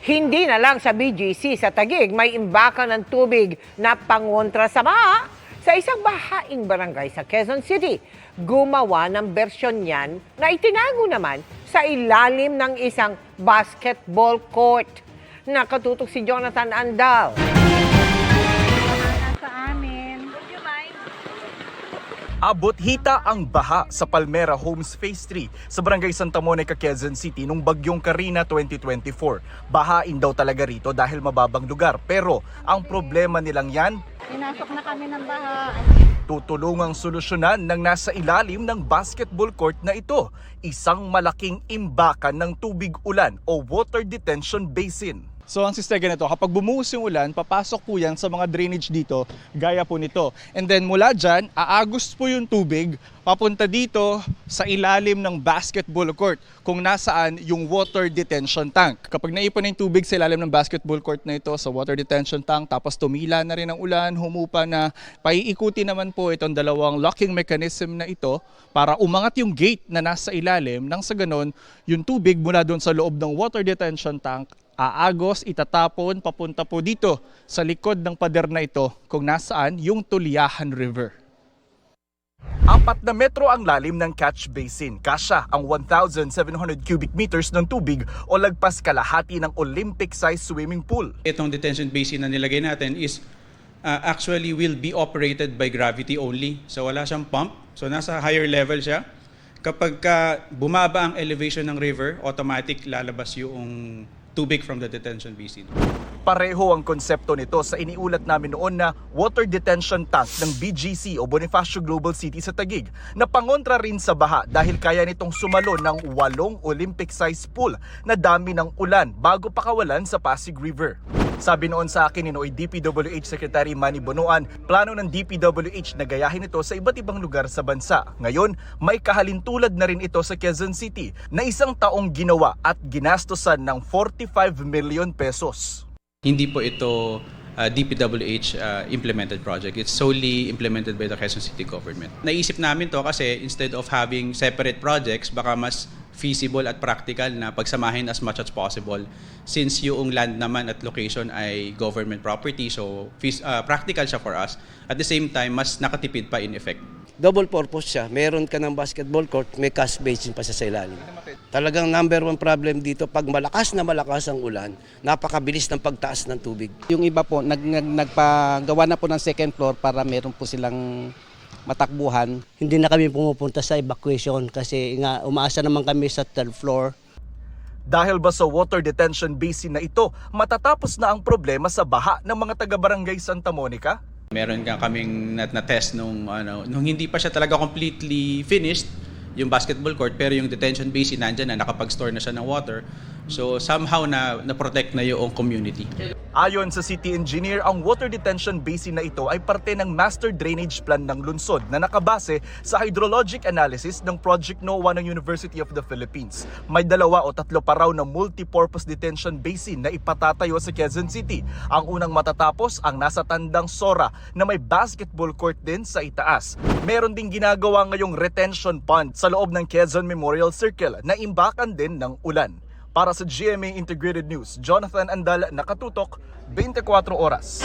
Hindi na lang sa BGC, sa Taguig, may imbakan ng tubig na pangontra sa baha. Sa isang bahaing barangay sa Quezon City, gumawa ng bersyon niyan na itinago naman sa ilalim ng isang basketball court. Nakatutok si Jonathan Andal. Abot hita ang baha sa Palmera Homes Phase 3 sa Barangay Santa Monica, Quezon City nung bagyong Karina 2024. Bahain daw talaga rito dahil mababang lugar. Pero ang problema nilang yan, Pinasok na kami ng baha. tutulungang solusyonan ng nasa ilalim ng basketball court na ito. Isang malaking imbakan ng tubig ulan o water detention basin. So ang sistema ganito, kapag bumuhos yung ulan, papasok po yan sa mga drainage dito, gaya po nito. And then mula dyan, aagos po yung tubig, papunta dito sa ilalim ng basketball court, kung nasaan yung water detention tank. Kapag naipon na yung tubig sa ilalim ng basketball court na ito, sa water detention tank, tapos tumila na rin ang ulan, humupa na, paiikuti naman po itong dalawang locking mechanism na ito para umangat yung gate na nasa ilalim, nang sa ganon, yung tubig mula doon sa loob ng water detention tank, aagos, itatapon, papunta po dito sa likod ng pader na ito kung nasaan yung Tuliahan River. 4 na metro ang lalim ng catch basin. Kasya ang 1,700 cubic meters ng tubig o lagpas kalahati ng Olympic-sized swimming pool. Itong detention basin na nilagay natin is actually will be operated by gravity only. So wala siyang pump. So nasa higher level siya. Kapag bumaba ang elevation ng river, automatic lalabas yung tubig from the detention basin. Pareho ang konsepto nito sa iniulat namin noon na water detention tank ng BGC o Bonifacio Global City sa Taguig na pangontra rin sa baha dahil kaya nitong sumalo ng 8 Olympic-sized pool na dami ng ulan bago pakawalan sa Pasig River. Sabi noon sa akin ni Noy DPWH Secretary Manny Bonoan, plano ng DPWH na gayahin ito sa iba't ibang lugar sa bansa. Ngayon, may kahalintulad na rin ito sa Quezon City na isang taong ginawa at ginastosan ng 45 million pesos. Hindi po ito DPWH implemented project. It's solely implemented by the Quezon City government. Naisip namin to kasi instead of having separate projects, baka mas feasible at practical na pagsamahin as much as possible since yung land naman at location ay government property, so practical siya for us. At the same time, mas nakatipid pa in effect. Double purpose siya. Meron ka ng basketball court, may cash basin pa sa ilalim. Talagang number one problem dito, pag malakas na malakas ang ulan, napakabilis ng pagtaas ng tubig. Yung iba po, nagpagawa na po ng second floor para meron po silang matakbuhan. Hindi na kami pumupunta sa evacuation kasi nga umaasa naman kami sa third floor. Dahil ba sa water detention basin na ito, matatapos na ang problema sa baha ng mga taga-barangay Santa Monica? Meron nga kaming na-test nung hindi pa siya talaga completely finished, yung basketball court, pero yung detention basin nandyan na, nakapag-store na siya ng water. So somehow na-protect na yung community. Ayon sa city engineer, ang water detention basin na ito ay parte ng master drainage plan ng lungsod na nakabase sa hydrologic analysis ng Project NOAA ng University of the Philippines. May 2 o 3 pa raw na multi-purpose detention basin na ipatatayo sa Quezon City. Ang unang matatapos ang nasa Tandang Sora na may basketball court din sa itaas. Meron ding ginagawa ngayong retention pond sa loob ng Quezon Memorial Circle na imbakan din ng ulan. Para sa GMA Integrated News, Jonathan Andal, nakatutok, 24 oras.